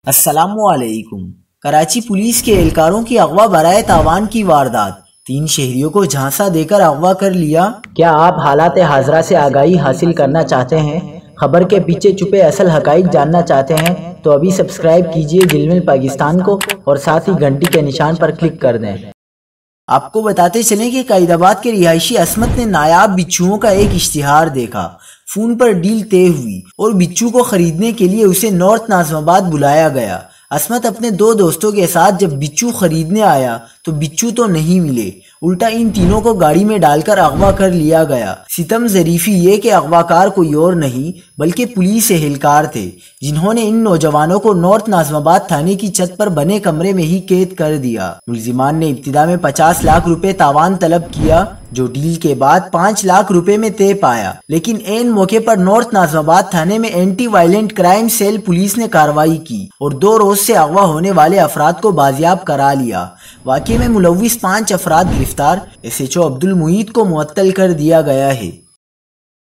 السلام علیکم۔ کراچی پولیس کے اہلکاروں کی اغوا برائے تاوان کی واردات، 3 شہریوں کو جھانسا دے کر اغوا کر لیا۔ کیا آپ حالات حاضرہ سے آگاہی حاصل کرنا چاہتے ہیں؟ خبر کے پیچھے چھپے اصل حقائق جاننا چاہتے ہیں تو ابھی سبسکرائب کیجئے جلمل پاکستان کو اور ساتھ ہی گھنٹی کے نشان پر کلک کر دیں۔ آپ کو بتاتے چلیں کہ قائد آباد کے رہائشی عصمت نے نایاب بچھوؤں کا ایک اشتہار دیکھا۔ فون پر ڈیل طے ہوئی اور بچھو کو خریدنے کے لیے اسے نارتھ ناظم آباد بلایا گیا۔ عصمت اپنے 2 دوستوں کے ساتھ جب بچھو خریدنے آیا تو بچھو تو نہیں ملے، الٹا ان تینوں کو گاڑی میں ڈال کر اغوا کر لیا گیا۔ ستم ظریفی یہ کہ اغوا کار کوئی اور نہیں بلکہ پولیس اہلکار تھے، جنہوں نے ان نوجوانوں کو نارتھ ناظم آباد تھانے کی چھت پر بنے کمرے میں ہی قید کر دیا۔ ملزمان نے ابتدا میں 50 لاکھ روپے تاوان طلب کیا، جو ڈیل کے بعد 5 لاکھ روپے میں طے پایا، لیکن عین موقع پر نارتھ ناظم آباد تھانے میں anti violent crime cell police نے کارروائی کی اور 2 روز سے اغوا ہونے والے افراد کو بازیاب کرا لیا۔ واقعے میں ملوث 5 افراد گرفتار، SHO عبد المعید کو معطل کر دیا گیا ہے۔